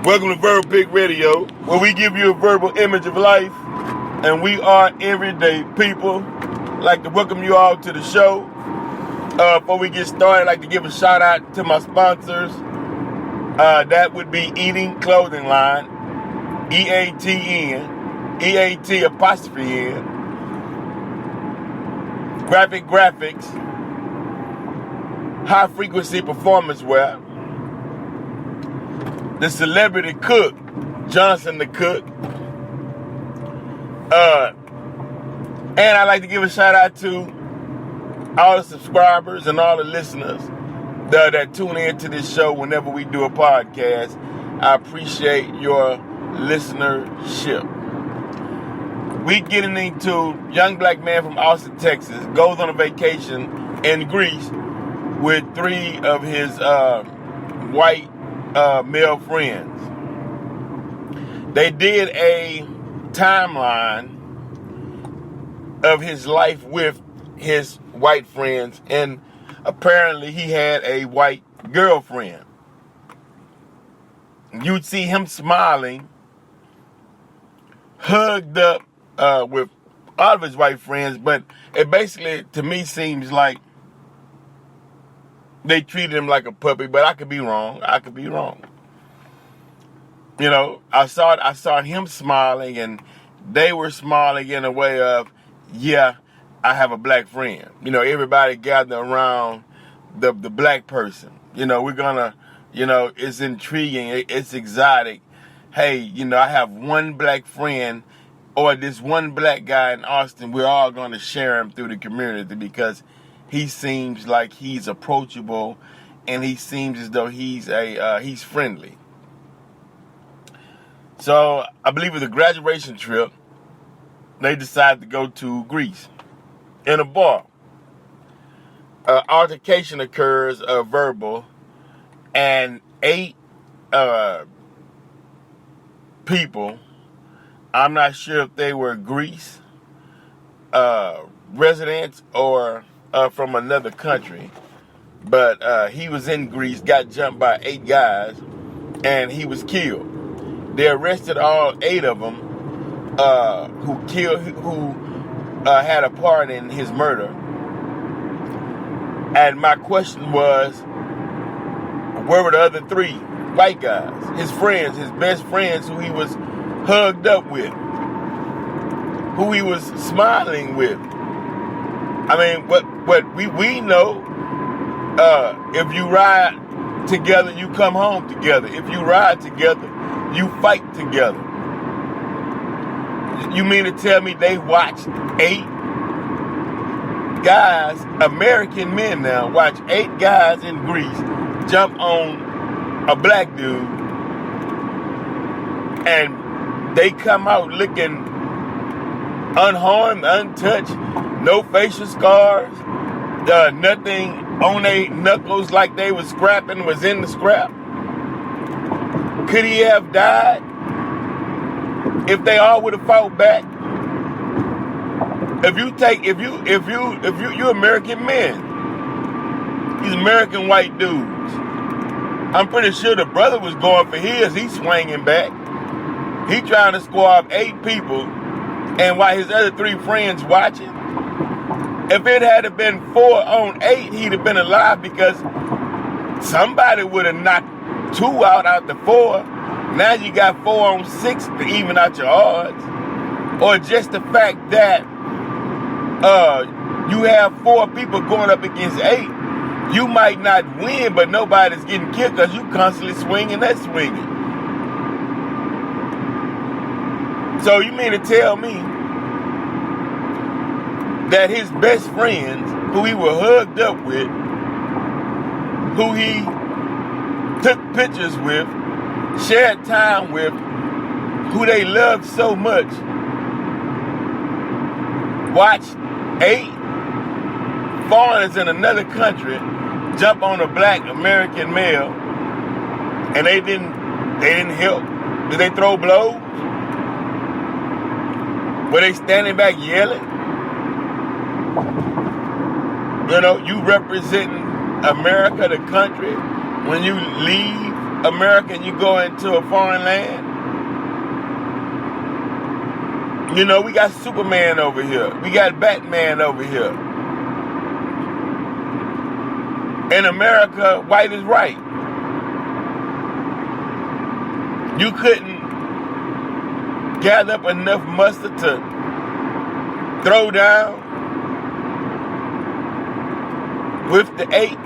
Welcome to Verbal Pig Radio, where we give you a verbal image of life, and we are everyday people. I'd like to welcome you all to the show. Before we get started, I'd like to give a shout out to my sponsors. That would be Eating Clothing Line, EATN, EAT apostrophe N, Graphic Graphics, High Frequency Performance Wear, the Celebrity Cook, Johnson the Cook. And I'd like to give a shout out to all the subscribers and all the listeners that tune in to this show whenever we do a podcast. I appreciate your listenership. We getting into young black man from Austin, Texas, goes on a vacation in Greece with three of his white male friends. They did a timeline of his life with his white friends, and apparently he had a white girlfriend. You'd see him smiling, hugged up with all of his white friends, but it basically, to me, seems like they treated him like a puppy, but I could be wrong. You know, I saw him smiling, and they were smiling in a way of, yeah, I have a black friend. You know, everybody gathered around the black person. You know, we're gonna, you know, it's intriguing, it's exotic. Hey, you know, I have one black friend, or this one black guy in Austin. We're all gonna share him through the community because he seems like he's approachable, and he seems as though he's friendly. So I believe with a graduation trip, they decided to go to Greece in a bar. Altercation occurs, verbal, and 8 people. I'm not sure if they were Greece residents or from another country, but he was in Greece, got jumped by 8 guys, and he was killed. They arrested all 8 of them who had a part in his murder. And my question was, where were the other 3 white guys? His friends, his best friends, who he was hugged up with, who he was smiling with. I mean, what we know, if you ride together, you come home together. If you ride together, you fight together. You mean to tell me they watched 8 guys, American men now, watch 8 guys in Greece jump on a black dude, and they come out looking unharmed, untouched, no facial scars, nothing on their knuckles like they was scrapping was in the scrap? Could he have died if they all would have fought back? If you American men, these American white dudes, I'm pretty sure the brother was going for his. He's swinging back. He trying to squab 8 people, and while his other 3 friends watching. If it had been 4 on 8, he'd have been alive because somebody would have knocked 2 out the 4. Now you got 4 on 6 to even out your odds. Or just the fact that you have 4 people going up against 8. You might not win, but nobody's getting killed because you constantly swinging that swinging. So you mean to tell me that his best friends, who he was hugged up with, who he took pictures with, shared time with, who they loved so much, watched 8 foreigners in another country jump on a black American male, and they didn't help? Did they throw blows? Were they standing back yelling? You know, you representing America, the country, when you leave American, you go into a foreign land. You know, we got Superman over here. We got Batman over here. In America, white is right. You couldn't gather up enough mustard to throw down with the 8.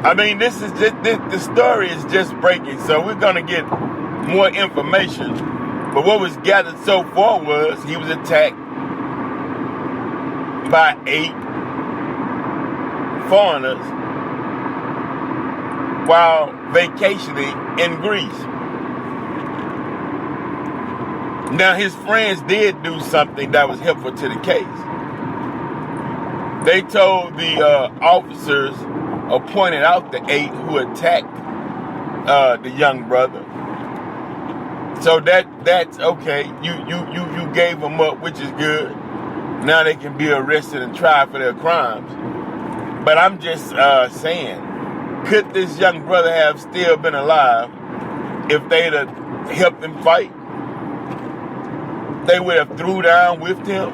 I mean, this is just the story is just breaking, so we're gonna get more information. But what was gathered so far was he was attacked by 8 foreigners while vacationing in Greece. Now, his friends did do something that was helpful to the case. They told the officers, or pointed out the 8 who attacked the young brother. So that's okay. You gave them up, which is good. Now they can be arrested and tried for their crimes. But I'm just saying, could this young brother have still been alive if they'd have helped him fight? They would have threw down with him.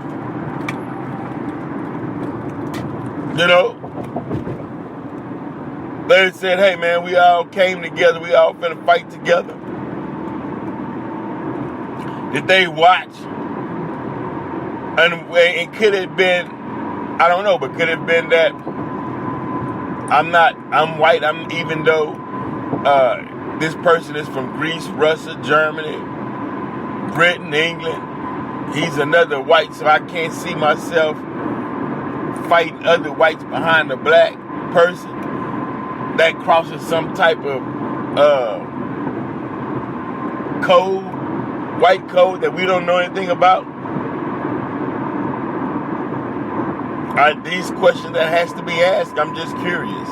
You know? They said, hey man, we all came together, we all finna fight together. Did they watch? And could it have been, I don't know, but could it have been that I'm white, even though this person is from Greece, Russia, Germany, Britain, England. He's another white, so I can't see myself fighting other whites behind a black person. That crosses some type of code, white code that we don't know anything about. These questions that has to be asked, I'm just curious.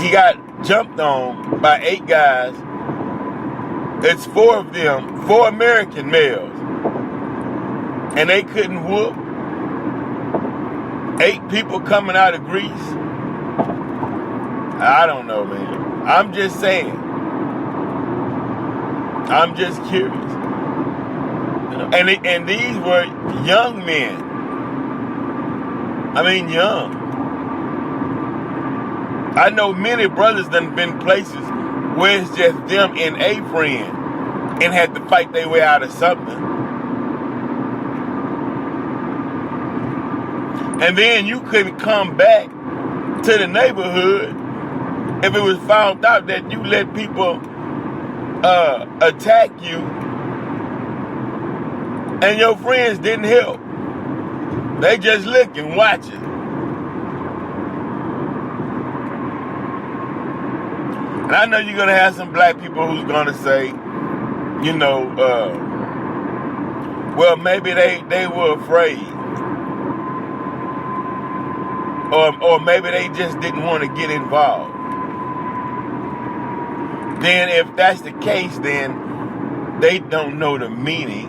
He got jumped on by 8 guys. It's 4 of them, 4 American males. And they couldn't whoop 8 people coming out of Greece. I don't know, man. I'm just saying. I'm just curious. And these were young men. I mean, young. I know many brothers done been places where it's just them and a friend and had to fight their way out of something. And then you couldn't come back to the neighborhood if it was found out that you let people attack you and your friends didn't help. They just looking, watching. And I know you're going to have some black people who's going to say, you know, well, maybe they were afraid. Or maybe they just didn't want to get involved. Then if that's the case, then they don't know the meaning,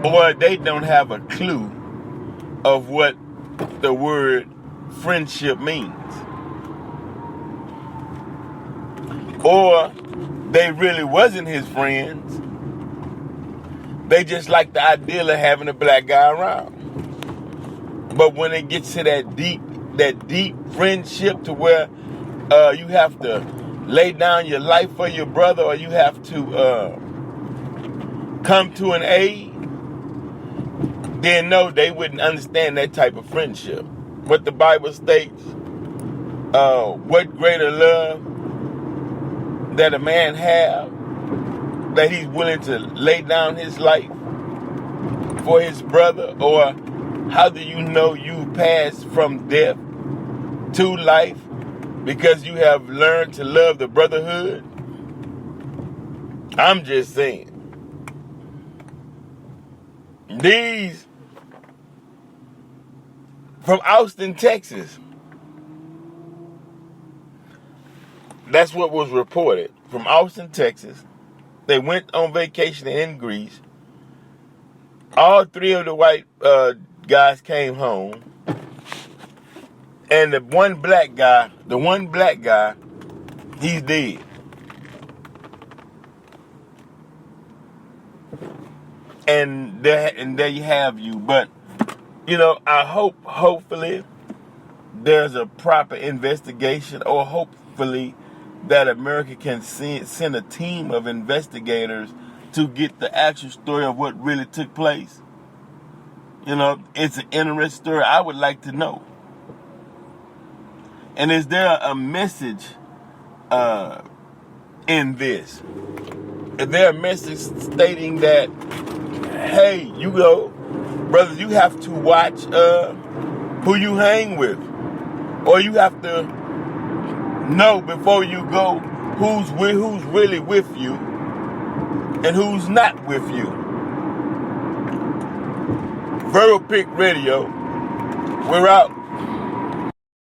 or they don't have a clue of what the word friendship means. Or they really wasn't his friends. They just like the idea of having a black guy around. But when it gets to that deep friendship to where you have to lay down your life for your brother, or you have to come to an aid, then no, they wouldn't understand that type of friendship. What the Bible states, what greater love that a man have, that he's willing to lay down his life for his brother? Or how do you know you passed from death to life because you have learned to love the brotherhood? I'm just saying. These from Austin, Texas. That's what was reported. From Austin, Texas. They went on vacation in Greece. All three of the white guys came home, and the one black guy, he's dead. And there you have you. But I hopefully there's a proper investigation, or hopefully that America can send a team of investigators to get the actual story of what really took place. It's an interesting story. I would like to know. And is there a message in this? Is there a message stating that, hey, brothers, you have to watch who you hang with, or you have to know before you go who's really with you and who's not with you. Verbal Pick Radio, we're out.